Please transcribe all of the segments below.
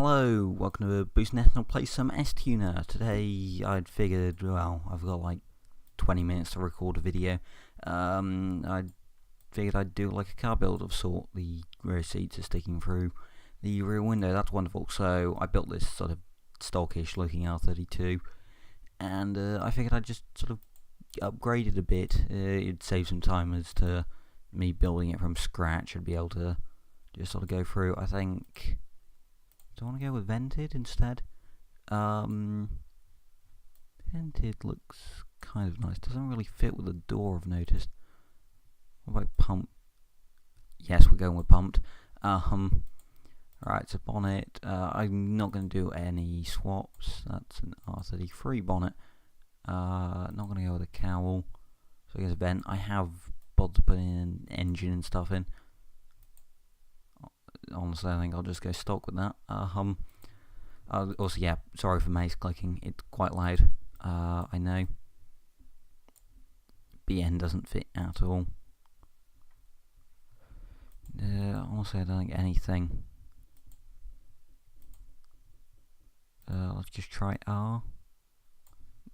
Hello, welcome to Boost Net and I'll play some S-Tuner. Today I'd figured, well, I've got like 20 minutes to record a video. I figured I'd do like a car build of sort. The rear seats are sticking through the rear window, that's wonderful. So I built this sort of stockish looking R32 and I figured I'd just sort of upgrade it a bit. It'd save some time as to me building it from scratch. I'd be able to just sort of go through. I think... do I want to go with vented instead? Vented looks kind of nice. Doesn't really fit with the door, I've noticed. What about pump? Yes, we're going with pumped. Right, so bonnet. I'm not going to do any swaps. That's an R33 bonnet. Not going to go with a cowl. So I guess a vent. I have bothered to put in an engine and stuff in. Honestly, I think I'll just go stock with that. Also, yeah, sorry for mouse clicking. It's quite loud. I know. BN doesn't fit at all. Honestly, I don't think anything. Let's just try R.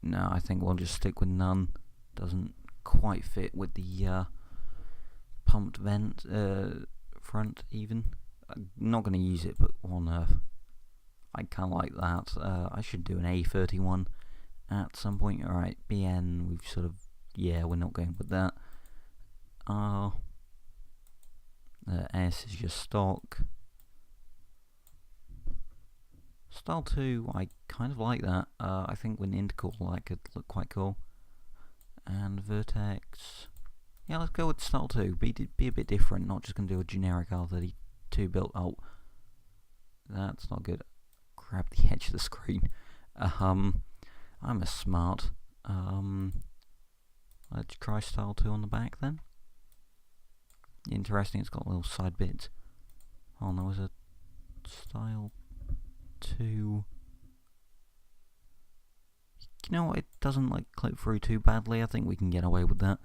No, I think we'll just stick with none. Doesn't quite fit with the pumped vent front even. I'm not going to use it, but what on earth? I kind of like that. I should do an A31 at some point. Alright, BN, we've sort of... yeah, we're not going with that. S is just stock. Style 2, I kind of like that. I think with an intercooler that could look quite cool. And Vertex... yeah, let's go with Style 2. Be a bit different, not just going to do a generic R32 built. Oh, that's not good. Grab the edge of the screen. I'm a smart. Let's try Style 2 on the back then. Interesting, it's got little side bits. Oh, there was a Style 2. You know what? It doesn't like clip through too badly. I think we can get away with that.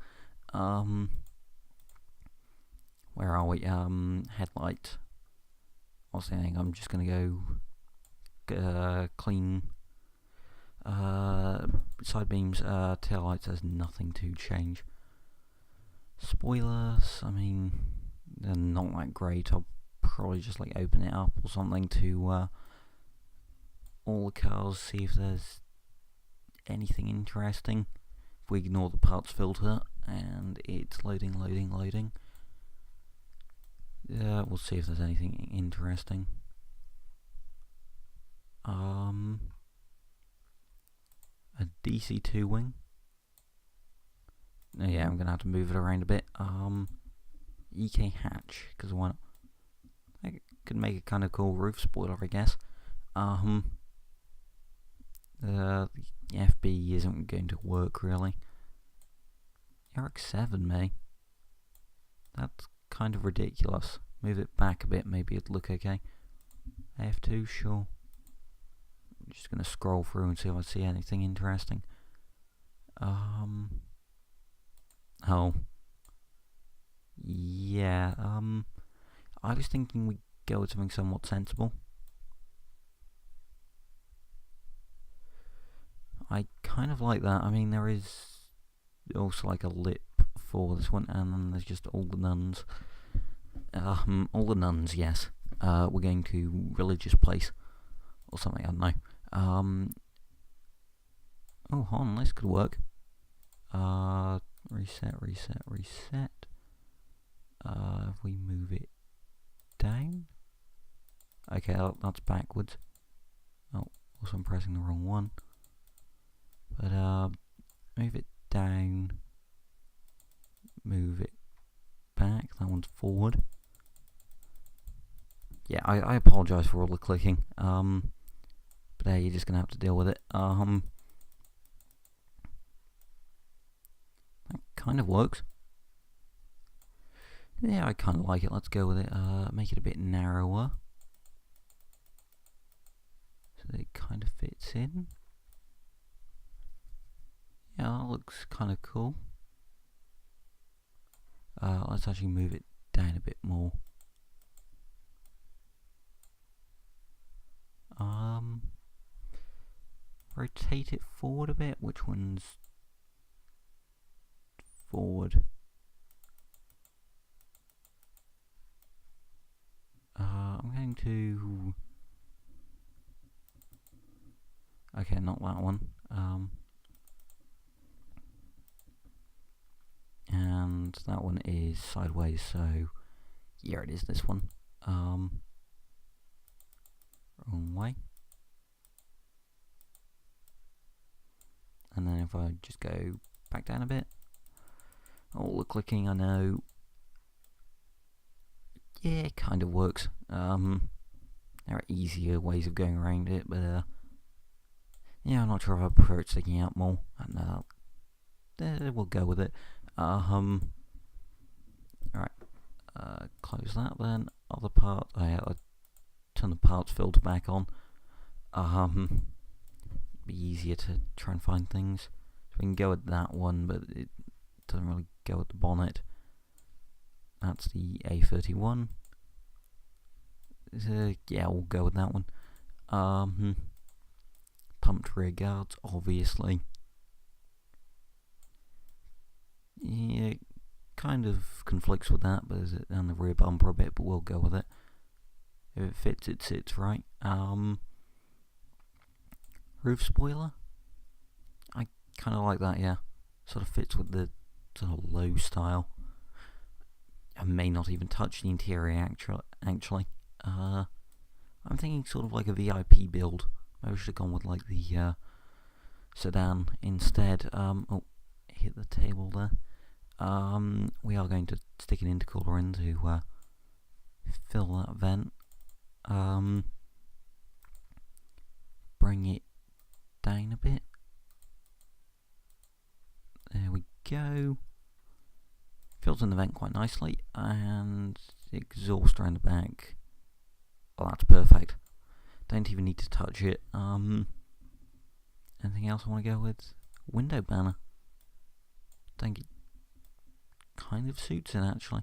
Where are we? Headlight. Obviously, I think I'm just gonna go clean side beams. Tail lights. There's nothing to change. Spoilers. I mean, they're not that great. I'll probably just like open it up or something to all the cars. See if there's anything interesting. If we ignore the parts filter and it's loading. We'll see if there's anything interesting. A DC2 wing. Oh, yeah, I'm gonna have to move it around a bit. EK hatch, because why not? I could make a kind of cool roof spoiler, I guess. The FB isn't going to work really. RX7 may. That's kind of ridiculous. Move it back a bit, maybe it'd look okay. F2, sure. I'm just gonna scroll through and see if I see anything interesting. Oh. Yeah, I was thinking we'd go with something somewhat sensible. I kind of like that. I mean, there is also like a lip for this one, and then there's just all the nuns. All the nuns, yes. We're going to religious place or something. I don't know. Oh, hold on, this could work. Reset. If we move it down. Okay, that's backwards. Oh, also I'm pressing the wrong one. But move it down. Move it back. That one's forward. Yeah, I apologise for all the clicking. But hey, you're just gonna have to deal with it. That kind of works. Yeah, I kind of like it. Let's go with it. Make it a bit narrower, so that it kind of fits in. Yeah, that looks kind of cool. Let's actually move it down a bit more. rotate it forward a bit. Which one's forward? I'm going to... Okay, not that one. And that one is sideways, so yeah, it is this one. Wrong way. And then if I just go back down a bit, all the clicking, I know. Yeah, it kind of works. There are easier ways of going around it, but yeah, I'm not sure if I prefer it sticking out more. And we'll go with it. Alright, close that then. Other part, I turn the parts filter back on. Be easier to try and find things. So we can go with that one, but it doesn't really go with the bonnet. That's the R32. Yeah, we'll go with that one. Pumped rear guards, obviously. Yeah, it kind of conflicts with that, but and the rear bumper a bit, but we'll go with it. If it fits, it sits right. Roof spoiler. I kind of like that, yeah. Sort of fits with the sort of low style. I may not even touch the interior actually. I'm thinking sort of like a VIP build. Maybe I should have gone with like the sedan instead. Oh, hit the table there. We are going to stick an intercooler in to fill that vent. Bring it down a bit. There we go. Fills in the vent quite nicely, and exhaust around the back. Oh, that's perfect. Don't even need to touch it. Anything else I want to go with? Window banner. I think it kind of suits it actually.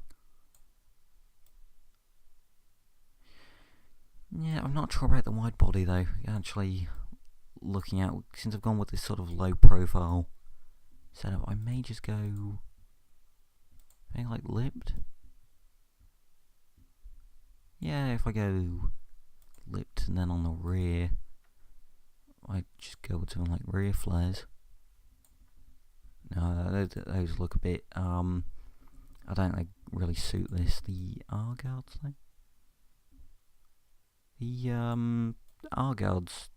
Yeah, I'm not sure about the wide body though. Actually, looking at, since I've gone with this sort of low profile setup, I may just go something like lipped. Yeah, if I go lipped and then on the rear, I just go with something like rear flares. No, those look a bit, I don't like really suit this. The R guards though. The R guards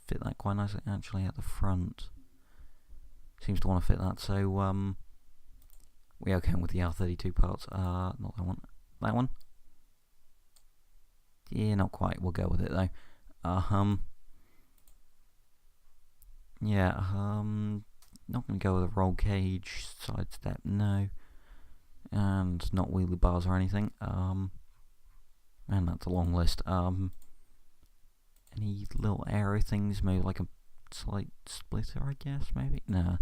fit that quite nicely actually at the front. Seems to want to fit that, so we are going with the R32 parts. Not that one. That one? Yeah, not quite. We'll go with it though. Yeah, not going to go with a roll cage, side step, no. And not wheelie bars or anything. And that's a long list. Any little aero things, maybe like a slight splitter, I guess, maybe? Nah.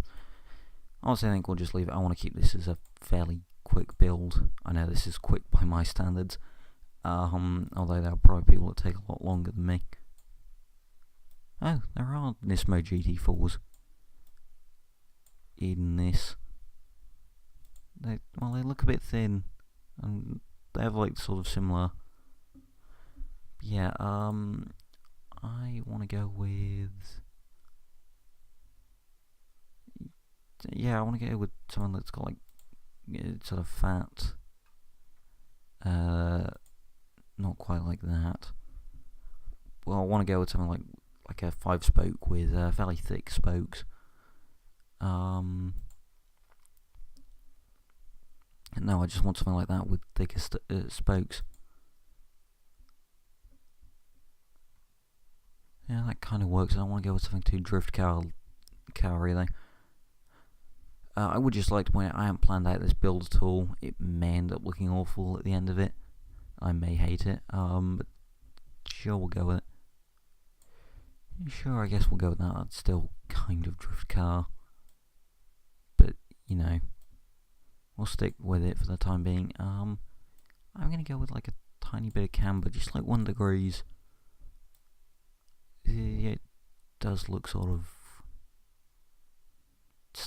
Honestly, I think we'll just leave it. I want to keep this as a fairly quick build. I know this is quick by my standards. Although there are probably people that take a lot longer than me. Oh, there are Nismo GT4s in this. They look a bit thin, and they have like sort of similar. Yeah, I want to go with. Yeah, I want to go with someone that's got like sort of fat. Not quite like that. Well, I want to go with something like a 5-spoke with fairly thick spokes. No, I just want something like that with thicker spokes. Yeah, that kind of works. I don't want to go with something too drift car really. I would just like to point out, I haven't planned out this build at all. It may end up looking awful at the end of it. I may hate it, but sure, we'll go with it. Sure, I guess we'll go with that. It's still kind of drift car, but you know, we'll stick with it for the time being. I'm gonna go with like a tiny bit of camber, just like 1 degree. It does look sort of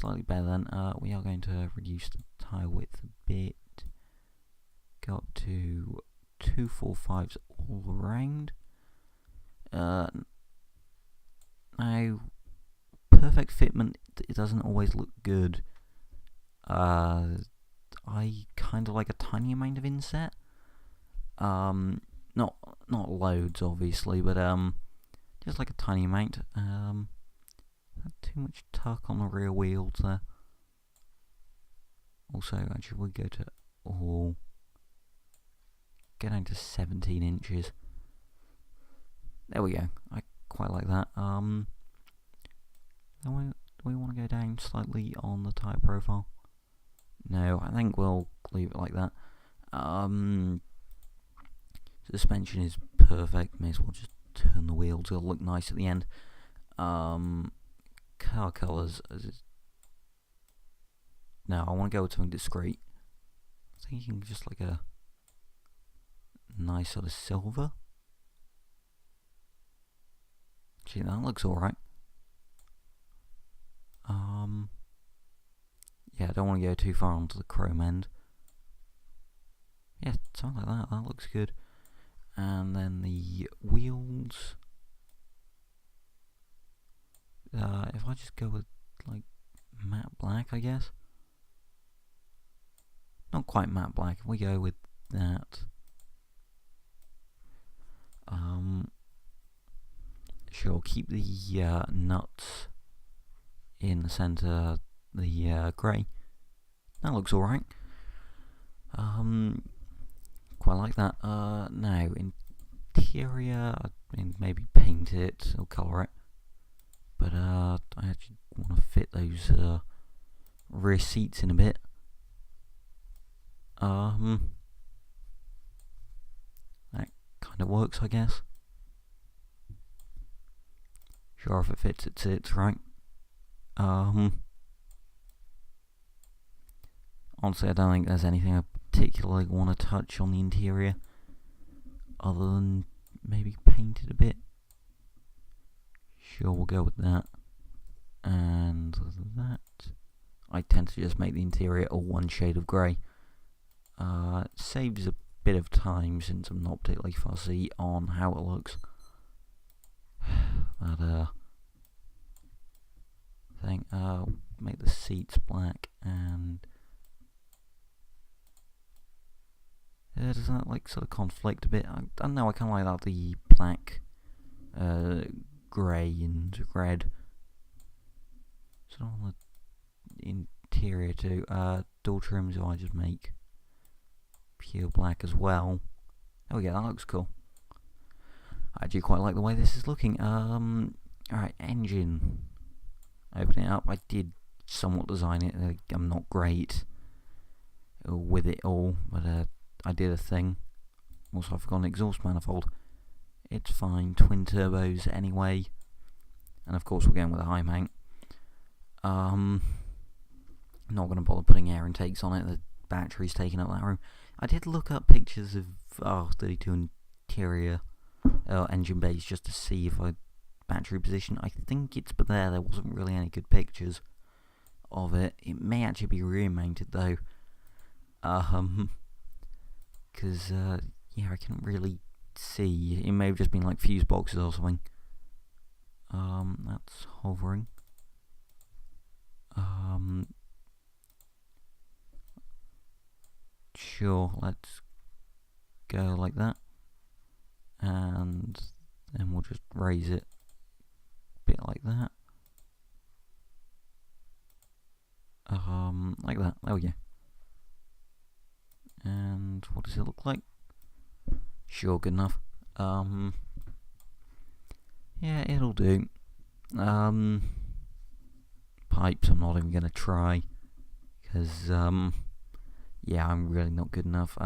slightly better then. We are going to reduce the tire width a bit. Go up to 245s all around. Now, perfect fitment, it doesn't always look good. I kind of like a tiny amount of inset. Not loads, obviously, but just like a tiny amount. Not too much tuck on the rear wheels there. Also, actually, we go to go down to 17 inches. There we go. I quite like that. Then we want to go down slightly on the tyre profile. No, I think we'll leave it like that. Suspension is perfect. May as well just turn the wheels. It'll look nice at the end. Car colours. No, I want to go with something discreet. I was thinking just like a nice sort of silver. Gee, that looks alright. Yeah, I don't want to go too far onto the chrome end. Yeah, something like that. That looks good. And then the wheels. If I just go with like matte black, I guess. Not quite matte black. If we go with that. Sure, keep the nuts in the centre, the grey. That looks alright. Quite like that. Now, interior, I mean, maybe paint it or colour it. But I actually want to fit those rear seats in a bit. That kind of works, I guess. Sure, if it fits, it sits, right? Honestly, I don't think there's anything I particularly want to touch on the interior, other than maybe paint it a bit. Sure, we'll go with that. And that. I tend to just make the interior all one shade of grey. It saves a bit of time since I'm not particularly fussy on how it looks. But thing, make the seats black, and does that like sort of conflict a bit? I don't know. I kind of like that, the black, grey and red. So on the interior too. Door trims, I just make pure black as well. There we go. That looks cool. I do quite like the way this is looking. Alright, engine. Open it up. I did somewhat design it. I'm not great with it all, but I did a thing. Also, I've got an exhaust manifold. It's fine. Twin turbos anyway. And of course, we're going with a high mount. Not going to bother putting air intakes on it. The battery's taking up that room. I did look up pictures of R32 interior engine bays just to see if battery position. I think it's there wasn't really any good pictures of it. It may actually be rear mounted though, because yeah, I can't really see. It may have just been like fuse boxes or something. That's hovering. Sure, let's go like that, and then we'll just raise it a bit like that. Like that. There we go. And what does it look like? Sure, good enough. Yeah, it'll do. Pipes, I'm not even gonna try, because yeah, I'm really not good enough.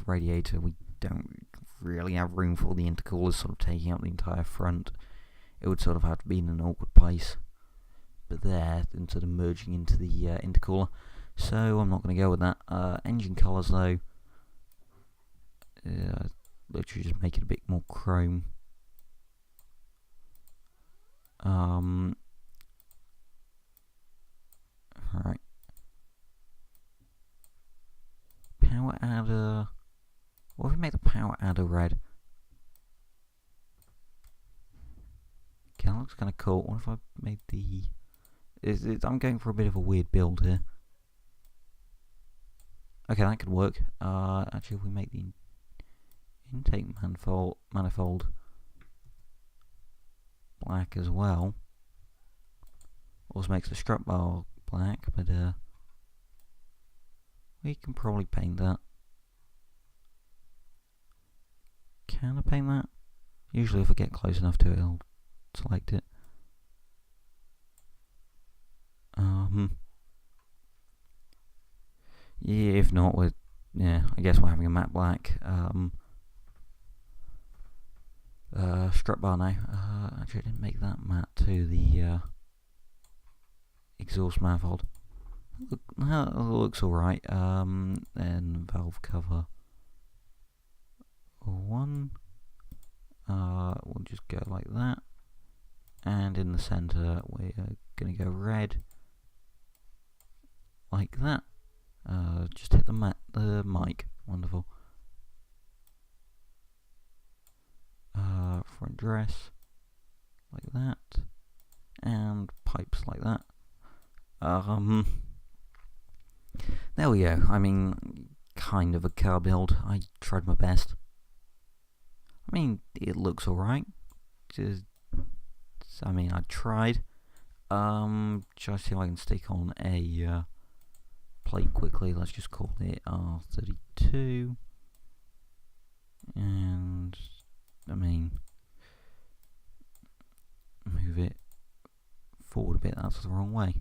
Radiator, we don't really have room for the intercoolers sort of taking up the entire front. It would sort of have to be in an awkward place, but there, and sort of merging into the intercooler. So I'm not going to go with that. Engine colours though, literally just make it a bit more chrome. Now add a red. Okay, that looks kind of cool. What if I made the... I'm going for a bit of a weird build here. Okay, that could work. Actually, if we make the intake manifold black as well, also makes the strut bar black, but we can probably paint that. Can I paint that? Usually if I get close enough to it, I'll select it. Yeah, if not, I guess we're having a matte black. Strut bar now. Actually, I didn't make that matte to the exhaust manifold. That looks alright. Then valve cover 1. We'll just go like that. And in the center, we're going to go red. Like that. Just hit the mic. Wonderful. Front dress. Like that. And pipes like that. There we go. I mean, kind of a car build. I tried my best. I mean, it looks alright. I tried. Shall I see if I can stick on a plate quickly? Let's just call it R32. And, I mean, move it forward a bit. That's the wrong way.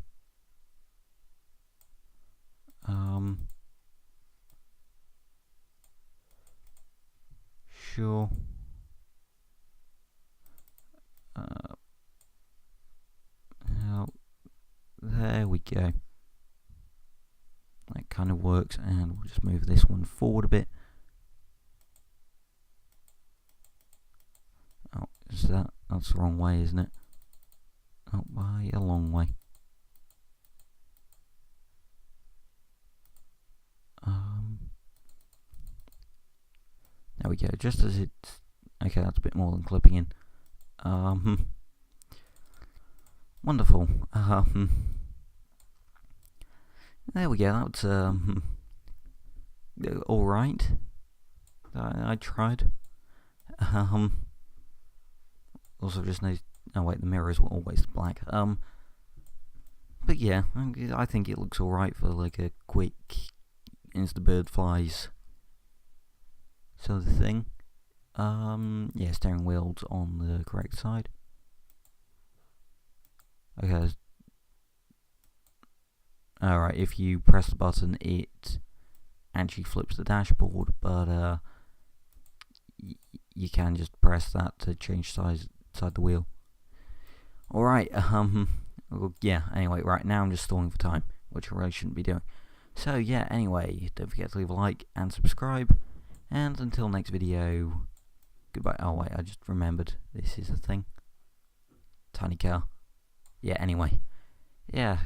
Sure. There we go. That kind of works, and we'll just move this one forward a bit. Oh, that's the wrong way, isn't it? Oh, by a long way. There we go, just as it's... Okay, that's a bit more than clipping in. Wonderful. There we go, that's alright. I tried. Also just noticed... Oh wait, the mirrors were always black. But yeah, I think it looks alright for like a quick insta-bird flies sort of thing. Yeah, steering wheel's on the correct side. Okay. Alright, if you press the button, it actually flips the dashboard, but you can just press that to change side the wheel. Alright, well, yeah, anyway, right now I'm just stalling for time, which I really shouldn't be doing. So yeah, anyway, don't forget to leave a like and subscribe, and until next video, goodbye. Oh wait, I just remembered, this is a thing. Tiny car. Yeah, anyway. Yeah,